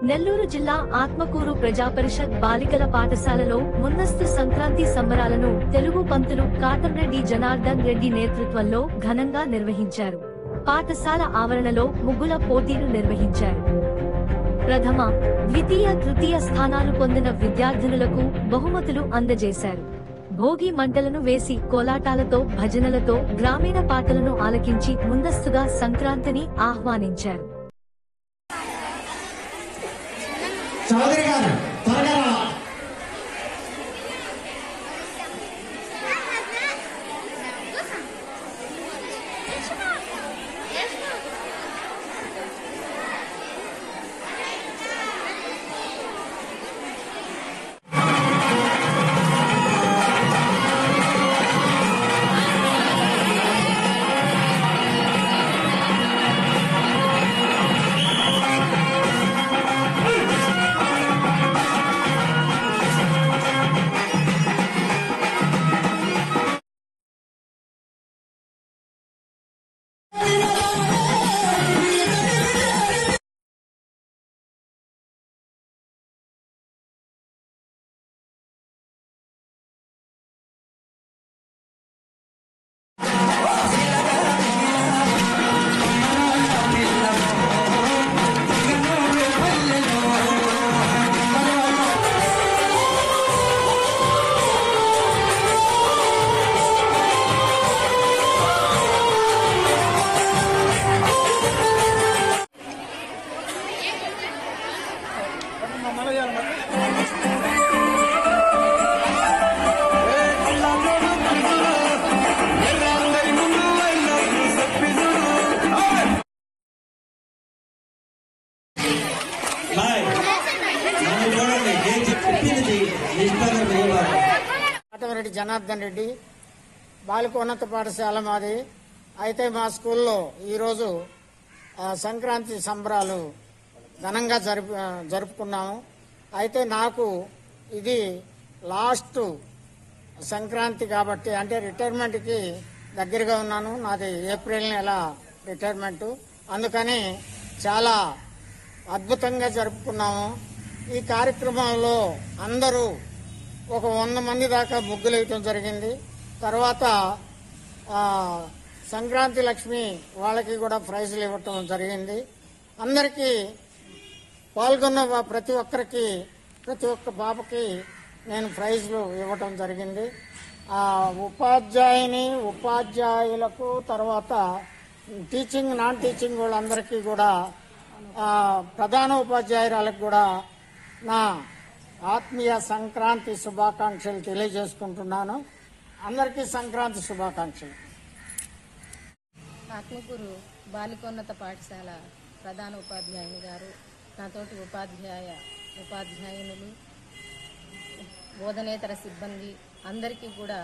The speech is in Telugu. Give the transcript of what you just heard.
నెల్లూరు జిల్లా ఆత్మకూరు ప్రజాపరిషత్ బాలికల పాఠశాలలో ముందస్తు సంక్రాంతి సంబరాలను తెలుగు పంతులు కాటంరెడ్డి జనార్దన్ రెడ్డి నేతృత్వంలో ఘనంగా నిర్వహించారు. పాఠశాల ఆవరణలో ముగ్గుల పోటీలు నిర్వహించారు. ప్రథమ, ద్వితీయ, తృతీయ స్థానాలు పొందిన విద్యార్థినులకు బహుమతులు అందజేశారు. భోగి మంటలను వేసి కోలాటాలతో, భజనలతో గ్రామీణ పాటలను ఆలకించి ముందస్తుగా సంక్రాంతిని ఆహ్వానించారు. చౌదరి గారు త్వరగా కాటంరెడ్డి జనార్దన్ రెడ్డి బాలికోన్నత పాఠశాల మాది. అయితే మా స్కూల్లో ఈరోజు సంక్రాంతి సంబరాలు ఘనంగా జరుపుకున్నాము. అయితే నాకు ఇది లాస్ట్ సంక్రాంతి కాబట్టి, అంటే రిటైర్మెంట్కి దగ్గరగా ఉన్నాను. నాది ఏప్రిల్ నెల రిటైర్మెంటు. అందుకని చాలా అద్భుతంగా జరుపుకున్నాము. ఈ కార్యక్రమంలో అందరూ ఒక 100 మంది దాకా ముగ్గులు వేయటం జరిగింది. తర్వాత సంక్రాంతి లక్ష్మి వాళ్ళకి కూడా ప్రైజులు ఇవ్వటం జరిగింది. అందరికీ పాల్గొన్న ప్రతి ఒక్కరికి, ప్రతి ఒక్క పాపకి నేను ప్రైజులు ఇవ్వటం జరిగింది. ఉపాధ్యాయులకు, తర్వాత టీచింగ్, నాన్ టీచింగ్ వాళ్ళందరికీ కూడా, ప్రధాన ఉపాధ్యాయురాలకు కూడా నా ఆత్మీయ సంక్రాంతి శుభాకాంక్షలు తెలియజేసుకుంటున్నాను. అందరికీ సంక్రాంతి శుభాకాంక్షలు. ఆత్మకూరు బాలికోన్నత పాఠశాల ప్రధాన ఉపాధ్యాయుని గారు, నాతోటి ఉపాధ్యాయునులు, బోధనేతర సిబ్బంది అందరికీ కూడా